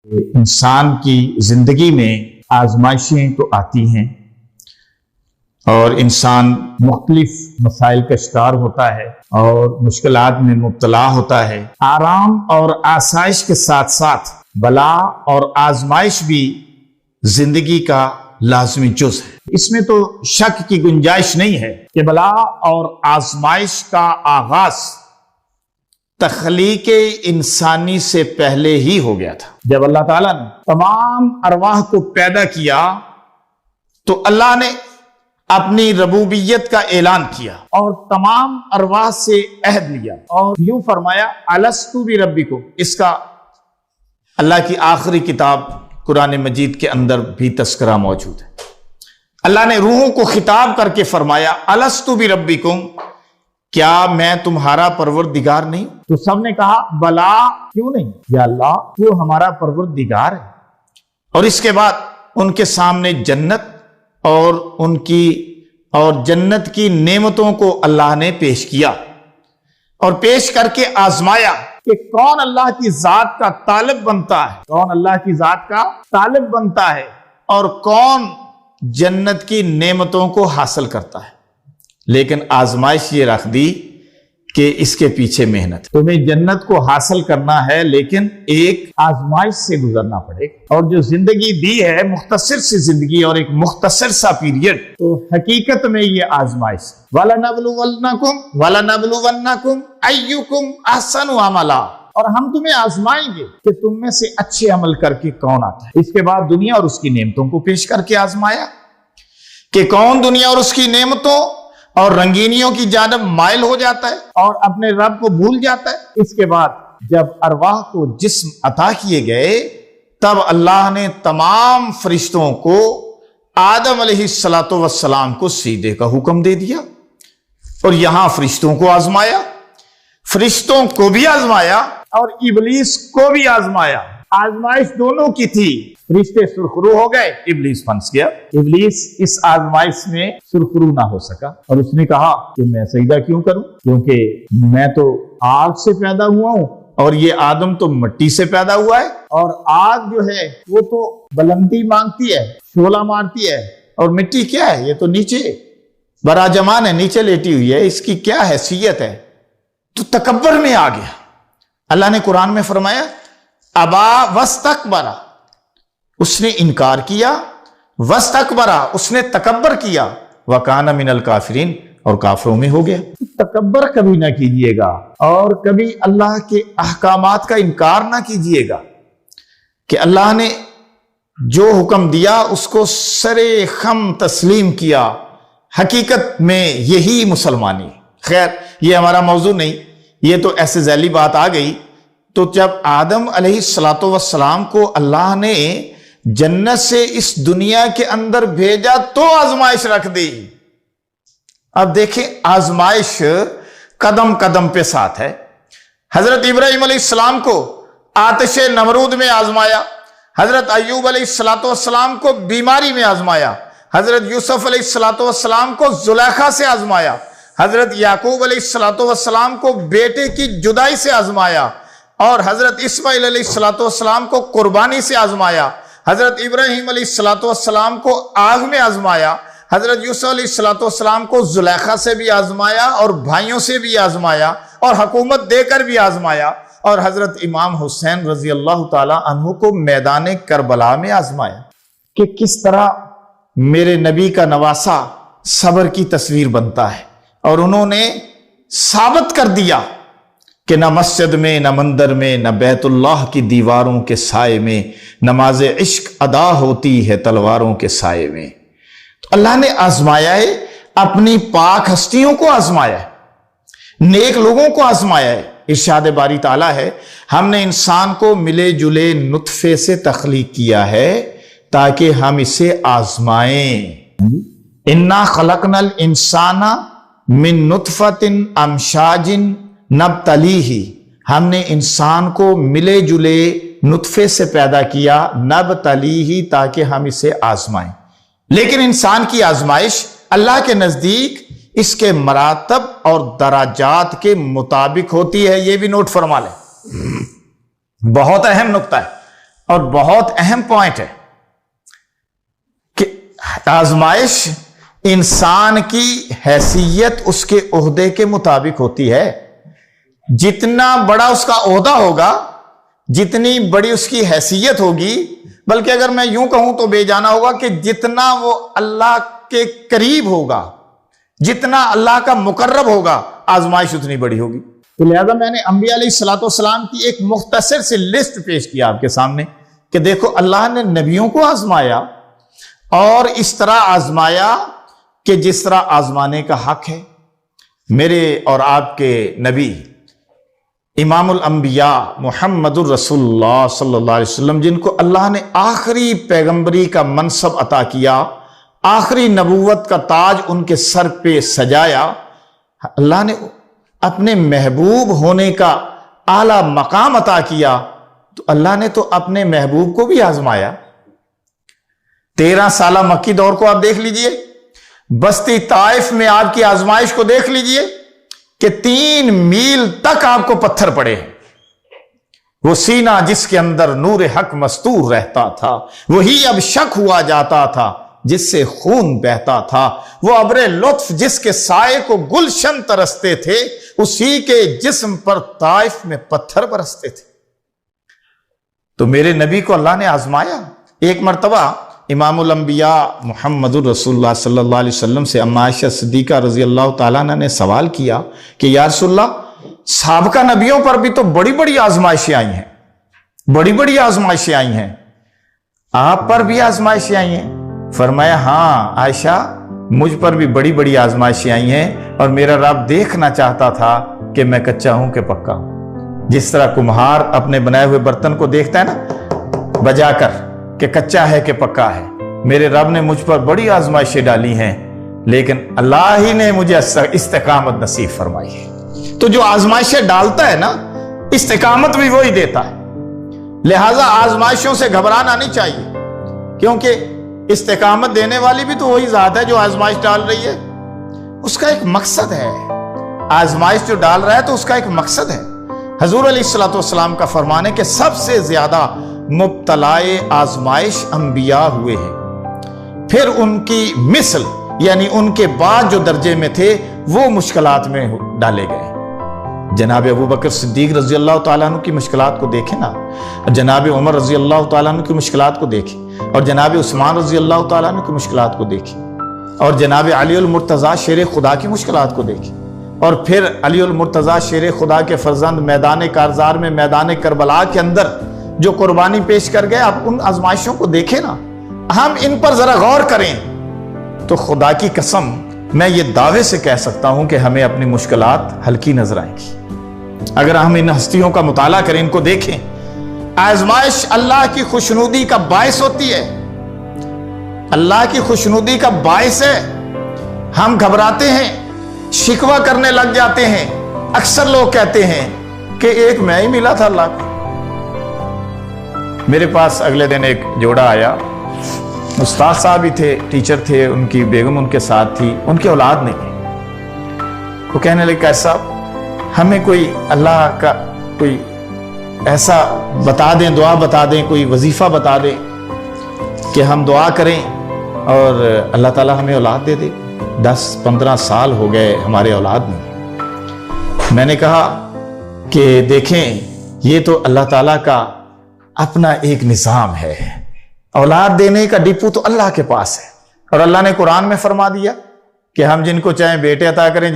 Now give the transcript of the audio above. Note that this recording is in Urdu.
انسان کی زندگی میں آزمائشیں تو آتی ہیں اور انسان مختلف مسائل کا شکار ہوتا ہے اور مشکلات میں مبتلا ہوتا ہے۔ آرام اور آسائش کے ساتھ ساتھ بلا اور آزمائش بھی زندگی کا لازمی جز ہے۔ اس میں تو شک کی گنجائش نہیں ہے کہ بلا اور آزمائش کا آغاز تخلیق انسانی سے پہلے ہی ہو گیا تھا۔ جب اللہ تعالیٰ نے تمام ارواح کو پیدا کیا تو اللہ نے اپنی ربوبیت کا اعلان کیا اور تمام ارواح سے عہد لیا اور یوں فرمایا الستو بربکم۔ اس کا اللہ کی آخری کتاب قرآن مجید کے اندر بھی تذکرہ موجود ہے۔ اللہ نے روحوں کو خطاب کر کے فرمایا الستو بربکم، کیا میں تمہارا پروردگار نہیں؟ تو سب نے کہا بلا، کیوں نہیں یا اللہ، وہ ہمارا پروردگار ہے۔ اور اس کے بعد ان کے سامنے جنت اور جنت کی نعمتوں کو اللہ نے پیش کیا اور پیش کر کے آزمایا کہ کون اللہ کی ذات کا طالب بنتا ہے، کون اللہ کی ذات کا طالب بنتا ہے اور کون جنت کی نعمتوں کو حاصل کرتا ہے۔ لیکن آزمائش یہ رکھ دی کہ اس کے پیچھے محنت، تمہیں جنت کو حاصل کرنا ہے لیکن ایک آزمائش سے گزرنا پڑے گا۔ اور جو زندگی دی ہے مختصر سی زندگی اور ایک مختصر سا پیریڈ، تو حقیقت میں یہ آزمائش وَلَنَبْلُوَنَّكُمْ أَيُّكُمْ أَحْسَنُ عَمَلًا، اور ہم تمہیں آزمائیں گے کہ تم میں سے اچھے عمل کر کے کون آتا ہے۔ اس کے بعد دنیا اور اس کی نعمتوں کو پیش کر کے آزمایا کہ کون دنیا اور اس کی نعمتوں اور رنگینیوں کی جانب مائل ہو جاتا ہے اور اپنے رب کو بھول جاتا ہے۔ اس کے بعد جب ارواح کو جسم عطا کیے گئے تب اللہ نے تمام فرشتوں کو آدم علیہ السلام کو سجدے کا حکم دے دیا اور یہاں فرشتوں کو آزمایا، فرشتوں کو بھی آزمایا اور ابلیس کو بھی آزمایا۔ آزمائش دونوں کی تھی، فرشتے سرخرو ہو گئے، ابلیس پھنس گیا۔ ابلیس اس آزمائش میں سرخرو نہ ہو سکا اور اس نے کہا کہ میں سجدہ کیوں کروں، کیونکہ میں تو آگ سے پیدا ہوا ہوں اور یہ آدم تو مٹی سے پیدا ہوا ہے، اور آگ جو ہے وہ تو بلندی مانگتی ہے، شعلہ مارتی ہے، اور مٹی کیا ہے، یہ تو نیچے براجمان ہے، نیچے لیٹی ہوئی ہے، اس کی کیا حیثیت ہے۔ تو تکبر میں آ گیا۔ اللہ نے قرآن میں فرمایا ابا واستکبر، اس نے انکار کیا، واستکبر، اس نے تکبر کیا، وکان من الکافرین، اور کافروں میں ہو گیا۔ تکبر کبھی نہ کیجیے گا اور کبھی اللہ کے احکامات کا انکار نہ کیجیے گا کہ اللہ نے جو حکم دیا اس کو سرے خم تسلیم کیا۔ حقیقت میں یہی مسلمانی۔ خیر یہ ہمارا موضوع نہیں، یہ تو ایسے ذیلی بات آ گئی۔ تو جب آدم علیہ السلام کو اللہ نے جنت سے اس دنیا کے اندر بھیجا تو آزمائش رکھ دی۔ اب دیکھیں آزمائش قدم قدم پہ ساتھ ہے۔ حضرت ابراہیم علیہ السلام کو آتش نمرود میں آزمایا، حضرت ایوب علیہ السلام کو بیماری میں آزمایا، حضرت یوسف علیہ السلام کو زلیخا سے آزمایا، حضرت یعقوب علیہ السلام کو بیٹے کی جدائی سے آزمایا، اور حضرت اسماعیل علیہ السلام کو قربانی سے آزمایا، حضرت ابراہیم علیہ السلام کو آگ میں آزمایا، حضرت یوسف علیہ السلام کو زلیخا سے بھی آزمایا اور بھائیوں سے بھی آزمایا اور حکومت دے کر بھی آزمایا، اور حضرت امام حسین رضی اللہ تعالی عنہ کو میدان کربلا میں آزمایا کہ کس طرح میرے نبی کا نواسا صبر کی تصویر بنتا ہے۔ اور انہوں نے ثابت کر دیا کہ نہ مسجد میں، نہ مندر میں، نہ بیت اللہ کی دیواروں کے سائے میں نماز عشق ادا ہوتی ہے تلواروں کے سائے میں۔ تو اللہ نے آزمایا ہے، اپنی پاک ہستیوں کو آزمایا ہے، نیک لوگوں کو آزمایا ہے۔ ارشاد باری تعالیٰ ہے ہم نے انسان کو ملے جلے نطفے سے تخلیق کیا ہے تاکہ ہم اسے آزمائیں۔ انا خلقنا الانسان من نطفۃ امشاج نبتلیہ، ہم نے انسان کو ملے جلے نطفے سے پیدا کیا، نبتلیہ، تاکہ ہم اسے آزمائیں۔ لیکن انسان کی آزمائش اللہ کے نزدیک اس کے مراتب اور درجات کے مطابق ہوتی ہے۔ یہ بھی نوٹ فرما لیں، بہت اہم نقطہ ہے۔ اور بہت اہم پوائنٹ ہے کہ آزمائش انسان کی حیثیت اس کے عہدے کے مطابق ہوتی ہے. جتنا بڑا اس کا عہدہ ہوگا، جتنی بڑی اس کی حیثیت ہوگی، بلکہ اگر میں یوں کہوں تو بے جانا ہوگا کہ جتنا وہ اللہ کے قریب ہوگا، جتنا اللہ کا مقرب ہوگا، آزمائش اتنی بڑی ہوگی. تو لہذا میں نے انبیاء علیہ الصلوۃ والسلام کی ایک مختصر سی لسٹ پیش کیا آپ کے سامنے کہ دیکھو اللہ نے نبیوں کو آزمایا اور اس طرح آزمایا کہ جس طرح آزمانے کا حق ہے. میرے اور آپ کے نبی امام الانبیاء محمد الرسول اللہ صلی اللہ علیہ وسلم، جن کو اللہ نے آخری پیغمبری کا منصب عطا کیا، آخری نبوت کا تاج ان کے سر پہ سجایا، اللہ نے اپنے محبوب ہونے کا اعلیٰ مقام عطا کیا، تو اللہ نے تو اپنے محبوب کو بھی آزمایا. 13 سالہ مکی دور کو آپ دیکھ لیجئے، بستی طائف میں آپ کی آزمائش کو دیکھ لیجئے کہ 3 میل تک آپ کو پتھر پڑے. وہ سینہ جس کے اندر نور حق مستور رہتا تھا، وہی اب شک ہوا جاتا تھا جس سے خون بہتا تھا. وہ ابر لطف جس کے سائے کو گلشن ترستے تھے، اسی کے جسم پر طائف میں پتھر برستے تھے. تو میرے نبی کو اللہ نے آزمایا. ایک مرتبہ امام الانبیاء محمد الرسول اللہ صلی اللہ علیہ وسلم سے اما عائشہ صدیقہ رضی اللہ تعالیٰ عنہ نے سوال کیا کہ یا رسول اللہ، سابقہ نبیوں پر بھی تو بڑی بڑی آزمائشیں آئی ہیں، بڑی بڑی آزمائشیں آئی ہیں، آپ پر بھی آزمائشیں آئی ہیں؟ فرمایا ہاں عائشہ، مجھ پر بھی بڑی بڑی آزمائشیں آئی ہیں، اور میرا رب دیکھنا چاہتا تھا کہ میں کچا ہوں کہ پکا ہوں. جس طرح کمہار اپنے بنائے ہوئے برتن کو دیکھتا ہے نا بجا کر کہ کچا ہے کہ پکا ہے، میرے رب نے مجھ پر بڑی آزمائشیں ڈالی ہیں، لیکن اللہ ہی نے مجھے استقامت نصیب فرمائی ہے. تو جو آزمائشیں ڈالتا ہے نا، استقامت بھی وہی دیتا ہے. لہٰذا آزمائشوں سے گھبرانا نہیں چاہیے، کیونکہ استقامت دینے والی بھی تو وہی ذات ہے جو آزمائش ڈال رہی ہے. اس کا ایک مقصد ہے، آزمائش جو ڈال رہا ہے تو اس کا ایک مقصد ہے. حضور علیہ الصلوۃ والسلام کا فرمان ہے کہ سب سے زیادہ مبتلائے آزمائش انبیاء ہوئے ہیں، پھر ان کی مثل یعنی ان کے بعد جو درجے میں تھے وہ مشکلات میں ڈالے گئے. جناب ابوبکر صدیق رضی اللہ تعالیٰ عنہ کی مشکلات کو دیکھیں نا، جناب عمر رضی اللہ تعالیٰ عنہ کی مشکلات کو دیکھیں، اور جناب عثمان رضی اللہ تعالیٰ عنہ کی مشکلات کو دیکھیں، اور جناب علی المرتضیٰ شیر خدا کی مشکلات کو دیکھیں، اور پھر علی المرتضیٰ شیر خدا کے فرزند میدان کارزار میں، میدان کربلا کے اندر جو قربانی پیش کر گئے. آپ ان آزمائشوں کو دیکھیں نا، ہم ان پر ذرا غور کریں تو خدا کی قسم میں یہ دعوے سے کہہ سکتا ہوں کہ ہمیں اپنی مشکلات ہلکی نظر آئیں گی اگر ہم ان ہستیوں کا مطالعہ کریں، ان کو دیکھیں. آزمائش اللہ کی خوشنودی کا باعث ہوتی ہے، اللہ کی خوشنودی کا باعث ہے. ہم گھبراتے ہیں، شکوہ کرنے لگ جاتے ہیں. اکثر لوگ کہتے ہیں کہ ایک میں ہی ملا تھا اللہ کو. میرے پاس اگلے دن ایک جوڑا آیا، استاد صاحب ہی تھے، ٹیچر تھے، ان کی بیگم ان کے ساتھ تھی، ان کی اولاد نہیں. وہ کہنے لگے کہ صاحب ہمیں کوئی اللہ کا کوئی ایسا بتا دیں، دعا بتا دیں، کوئی وظیفہ بتا دیں کہ ہم دعا کریں اور اللہ تعالیٰ ہمیں اولاد دے دے. 10-15 سال ہو گئے ہمارے اولاد نہیں. میں نے کہا کہ دیکھیں یہ تو اللہ تعالیٰ کا اپنا ایک نظام ہے، اولاد دینے کا ڈپو تو اللہ کے پاس ہے، اور اللہ نے قرآن میں فرما دیا کہ ہم جن کو چاہیں بیٹے عطا کریں،